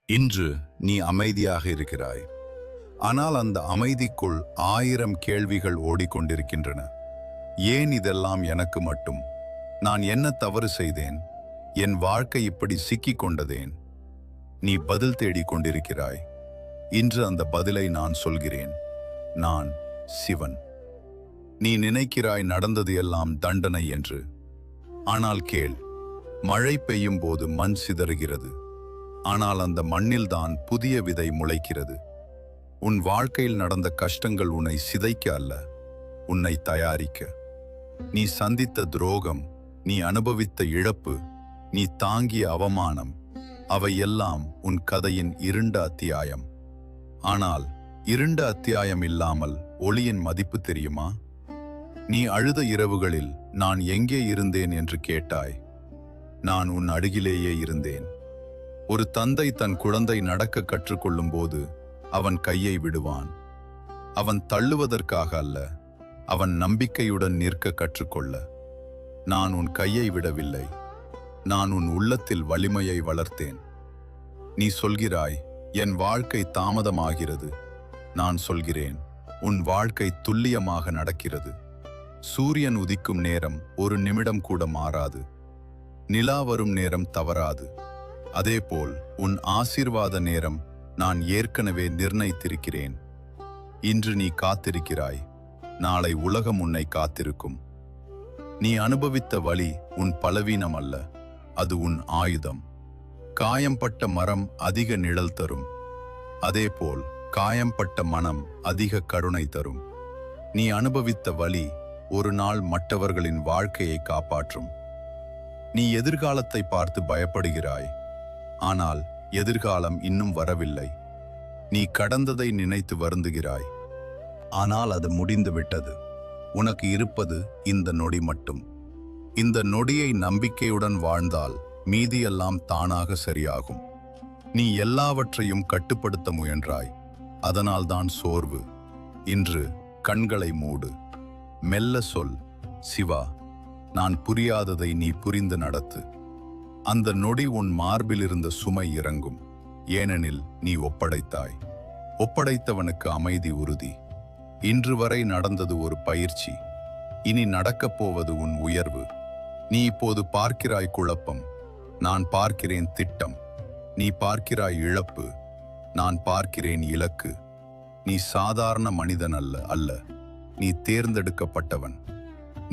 இன்று நீ அமைதியாக இருக்கிறாய். ஆனால் அந்த அமைதிக்குள் 1000 கேள்விகள் ஓடிக்கொண்டிருக்கின்றன. ஏன் இதெல்லாம் எனக்கு மட்டும்? நான் என்ன தவறு செய்தேன்? என் வாழ்க்கை இப்படி சிக்கிக் கொண்டதேன்? நீ பதில் தேடிக் கொண்டிருக்கிறாய். இன்று அந்த பதிலை நான் சொல்கிறேன். நான் சிவன். நீ நினைக்கிறாய் நடந்தது எல்லாம் தண்டனை என்று. ஆனால் கேள், மழை பெய்யும் போது மண் சிதறுகிறது. ஆனால் அந்த மண்ணில்தான் புதிய விதை முளைக்கிறது. உன் வாழ்க்கையில் நடந்த கஷ்டங்கள் உன்னை சிதைக்க அல்ல, உன்னை தயாரிக்க. நீ சந்தித்த துரோகம், நீ அனுபவித்த இழப்பு, நீ தாங்கிய அவமானம், அவையெல்லாம் உன் கதையின் இருண்ட அத்தியாயம். ஆனால் இருண்ட அத்தியாயம் இல்லாமல் ஒளியின் மதிப்பு தெரியுமா? நீ அழுத இரவுகளில் நான் எங்கே இருந்தேன் என்று கேட்டாய். நான் உன் அருகிலேயே இருந்தேன். ஒரு தந்தை தன் குழந்தை நடக்க கற்றுக்கொள்ளும் போது அவன் கையை விடுவான். அவன் தள்ளுவதற்காக அல்ல, அவன் நம்பிக்கையுடன் நிற்க கற்றுக்கொள்ள. நான் உன் கையை விடவில்லை, நான் உன் உள்ளத்தில் வலிமையை வளர்த்தேன். நீ சொல்கிறாய், என் வாழ்க்கை தாமதமாகிறது. நான் சொல்கிறேன், உன் வாழ்க்கை துல்லியமாக நடக்கிறது. சூரியன் உதிக்கும் நேரம் ஒரு நிமிடம் கூட மாறாது. நிலா வரும் நேரம் தவறாது. அதேபோல் உன் ஆசீர்வாத நேரம் நான் ஏற்கனவே நிர்ணயித்திருக்கிறேன். இன்று நீ காத்திருக்கிறாய், நாளை உலகம் உன்னை காத்திருக்கும். நீ அனுபவித்த வலி உன் பலவீனம் அல்ல, அது உன் ஆயுதம். காயம்பட்ட மரம் அதிக நிழல் தரும். அதேபோல் காயம்பட்ட மனம் அதிக கருணை தரும். நீ அனுபவித்த வலி ஒரு நாள் மற்றவர்களின் வாழ்க்கையை காப்பாற்றும். நீ எதிர்காலத்தை பார்த்து பயப்படுகிறாய். ஆனால் எதிர்காலம் இன்னும் வரவில்லை. நீ கடந்ததை நினைத்து வருந்துகிறாய். ஆனால் அது முடிந்து விட்டது. உனக்கு இருப்பது இந்த நொடி மட்டும். இந்த நொடியை நம்பிக்கையுடன் வாழ்ந்தால் மீதியெல்லாம் தானாக சரியாகும். நீ எல்லாவற்றையும் கட்டுப்படுத்த முயன்றாய். அதனால்தான் சோர்வு. இன்று கண்களை மூடு. மெல்ல சொல், சிவா, நான் புரியாததை நீ புரிந்து நடத்து. அந்த நொடி உன் மார்பில் இருந்த சுமை இறங்கும். ஏனெனில் நீ ஒப்படைத்தாய். ஒப்படைத்தவனுக்கு அமைதி உறுதி. இன்று வரை நடந்தது ஒரு பயிற்சி. இனி நடக்கப் போவது உன் உயர்வு. நீ இப்போது பார்க்கிறாய் குழப்பம், நான் பார்க்கிறேன் திட்டம். நீ பார்க்கிறாய் இழப்பு, நான் பார்க்கிறேன் இலக்கு. நீ சாதாரண மனிதன் அல்ல, நீ தேர்ந்தெடுக்கப்பட்டவன்.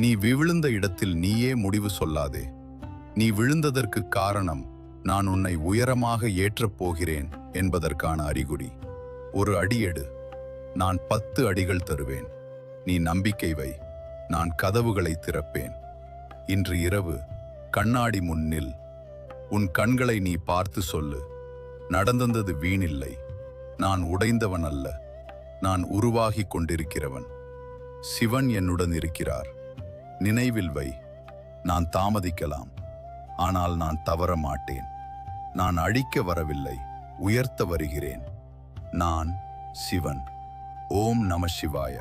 நீ விழுந்த இடத்தில் நீயே முடிவு சொல்லாதே. நீ விழுந்ததற்கு காரணம் நான் உன்னை உயரமாக ஏற்றப் போகிறேன் என்பதற்கான அறிகுறி. ஒரு அடி எடு, நான் 10 அடிகள் தருவேன். நீ நம்பிக்கை வை, நான் கதவுகளை திறப்பேன். இன்று இரவு கண்ணாடி முன்னில். உன் கண்களை நீ பார்த்து சொல்லு, நடந்தது வீணில்லை. நான் உடைந்தவன் அல்ல, நான் உருவாகி கொண்டிருக்கிறவன். சிவன் என்னுடன் இருக்கிறார். நினைவில் வை, நான் தாமதிக்கலாம், ஆனால் நான் தவற மாட்டேன். நான் அழிக்க வரவில்லை, உயர்த்த வருகிறேன். நான் சிவன். ஓம் நம சிவாய.